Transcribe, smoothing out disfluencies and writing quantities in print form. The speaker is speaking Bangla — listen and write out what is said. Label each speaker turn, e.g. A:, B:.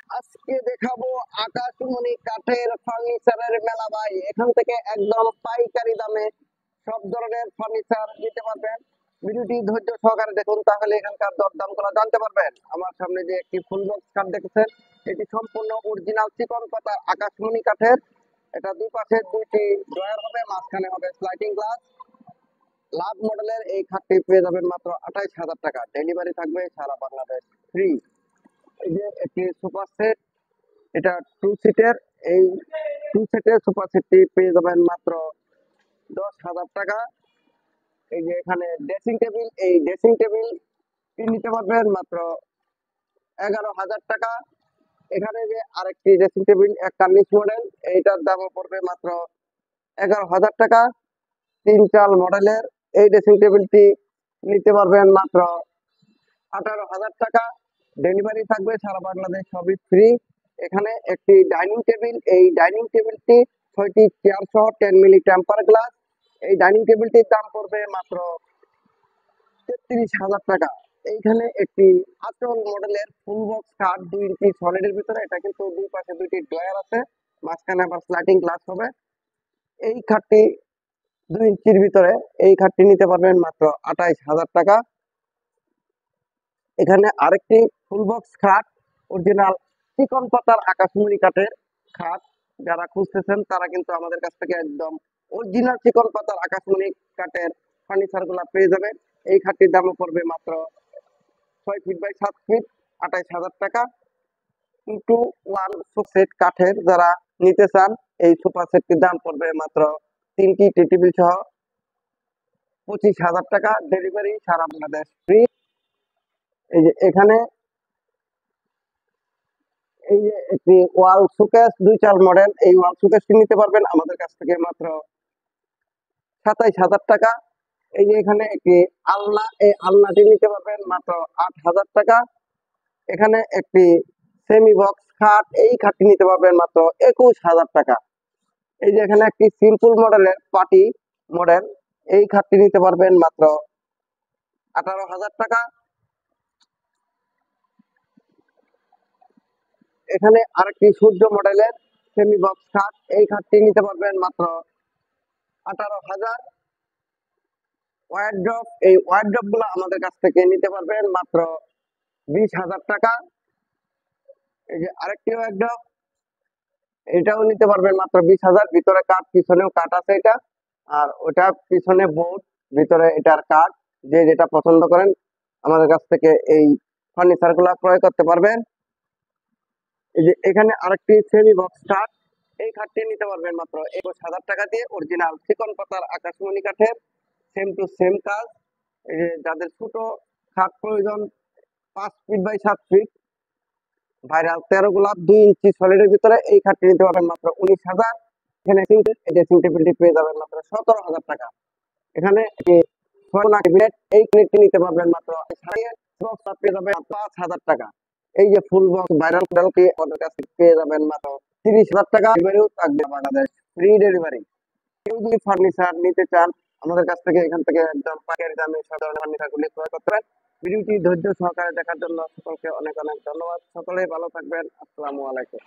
A: আজকে দেখাবো আকাশমণি কাঠের ফার্নিচারের মেলা ভাই। এখান থেকে একদম পাইকারি দামে সব ধরনের ফার্নিচার নিতে পারবেন। ভিডিওটি ধৈর্য সহকারে দেখুন, তাহলে এখানকার দরদাম গুলো জানতে পারবেন। আমার সামনে যে একটি ফুল বক্স কাঠ দেখেছেন, এটি সম্পূর্ণ অরিজিনাল চিকন পাতার আকাশমণি কাঠের। এটা দুই পাশে দুইটি ড্রয়ার হবে, মাঝখানে হবে স্লাইডিং গ্লাস। লাভ মডেলের এই খাটটি পেয়ে যাবেন মাত্র 28,000 টাকা। ডেলিভারি থাকবে সারা বাংলাদেশ ফ্রি। এই যে একটি সোফা সেট, এটা টু সিটের। এই টু সিটের সোফা সেটটি পেয়ে যাবেন মাত্র 10,000 টাকা। এই যে এখানে ড্রেসিং টেবিল, এই ড্রেসিং টেবিল নিতে পারবেন মাত্র 11,000 টাকা। এখানে যে আরেকটি ড্রেসিং টেবিল এক কার্নিশ মডেল, এইটার দামও পড়বে মাত্র 11,000 টাকা। 3 চাল মডেলের এই ড্রেসিং টেবিলটি নিতে পারবেন মাত্র 18,000 টাকা। ডেলিভারি থাকবে সারা বাংলাদেশ, সবই ফ্রি। এখানে একটি ডাইনিং টেবিল, এই ডাইনিং টেবিলটি 6টি চেয়ার সহ 10 মিলি টেম্পার গ্লাস। এই ডাইনিং টেবিলটির দাম পড়বে মাত্র 33,000 টাকা। এইখানে একটি আচল মডেলের ফুল বক্স কাঠ 2 ইঞ্চি সলিডের ভিতরে, এটা কিন্তু দুই পাশে দুইটি ড্রয়ার আছে, মাঝখানে আবার স্লাইডিং গ্লাস হবে। এই খাটটি 2 ইঞ্চির ভিতরে, এই খাটটি নিতে পারবেন মাত্র 28,000 টাকা। এখানে আরেকটি ফুল বক্স খাট, অরিজিনাল চিকন পাতার আকাশমণি কাঠের খাট। যারা খুঁজতেছেন তারা কিন্তু আমাদের কাছ থেকে একদম অরিজিনাল চিকন পাতার আকাশমণি কাঠের ফার্নিচার গুলা পেয়ে যাবেন। এই খাটটির দামও পড়বে মাত্র 6 ফিট বাই 7 ফিট, 28,000 টাকা। 2 to 1 সেট কাঠের যারা নিতে চান, এই সোফা সেটটির দাম পড়বে মাত্র 3টি টি টেবিল সহ 25,000 টাকা। ডেলিভারি সারা বাংলাদেশ ফ্রি। এই যে এখানে এই যে একটি ওয়াল শোকেস 2 চাল মডেল, এই ওয়াল শোকেসটি নিতে পারবেন আমাদের কাছ থেকে মাত্র 27,000 টাকা। এই যে এখানে একটি আলনা, এই আলনাটি নিতে পারবেন মাত্র 8,000 টাকা। এখানে একটি সেমি বক্স খাট, এই খাটটি নিতে পারবেন মাত্র 21,000 টাকা। এই যে এখানে একটি সিম্পল মডেলের পার্টি মডেল, এই খাটটি নিতে পারবেন মাত্র 18,000 টাকা। এখানে আরেকটি সূর্য মডেলের সেমি বক্স খাট, এই খাটটি নিতে পারবেন মাত্র 18,000। ওয়ারড্রপ, এই ওয়ারড্রপ গুলো আমাদের কাছ থেকে নিতে পারবেন মাত্র 20,000 টাকা। এই যে আরেকটি ওয়ারড্রপ, এটাও নিতে পারবেন মাত্র 20,000। ভিতরে কাঠ, পিছনেও কাঠ আছে এটা, আর ওটা পিছনে বোর্ড, ভিতরে এটার কাঠ। যে যেটা পছন্দ করেন আমাদের কাছ থেকে এই ফার্নিচার গুলা ক্রয় করতে পারবেন। এই যে এখানে আরেকটি সেমি বক্স খাট, এই খাটটি নিতে পারবেন মাত্র 21,000 টাকা দিয়ে। অরিজিনাল চিকন পাতার আকাশমণি কাঠের, সেম টু সেম কাজ। এই যে যাদের ছোট খাট প্রয়োজন, 5 ফিট বাই 7 ফিট, ভাইরাল 13 গোলাপ 2 ইঞ্চি সলিডের ভিতরে, এই খাটটি নিতে পারবেন মাত্র 19,000। এখানে ড্রেসিং টেবিলটি পেয়ে যাবেন মাত্র 17,000 টাকা। এখানে এই ক্লিপটি নিতে পারবেন মাত্র পেয়ে যাবেন 5,000 টাকা। এই যে ফুল বক্স ভাইরাল মডেলটি আমাদের কাছে পেয়ে যাবেন মাত্র 30,000 টাকা। ডেলিভারিও থাকবে বাংলাদেশ ফ্রি ডেলিভারি। কেউ যদি ফার্নিচার নিতে চান আমাদের কাছ থেকে, এখান থেকে একদম পাইকারি দামে সব ধরনের ফার্নিচার গুলি ক্রয় করতে পারেন। ভিডিওটি ধৈর্য সহকারে দেখার জন্য সকলকে অনেক অনেক ধন্যবাদ। সকলেই ভালো থাকবেন। আসসালামু আলাইকুম।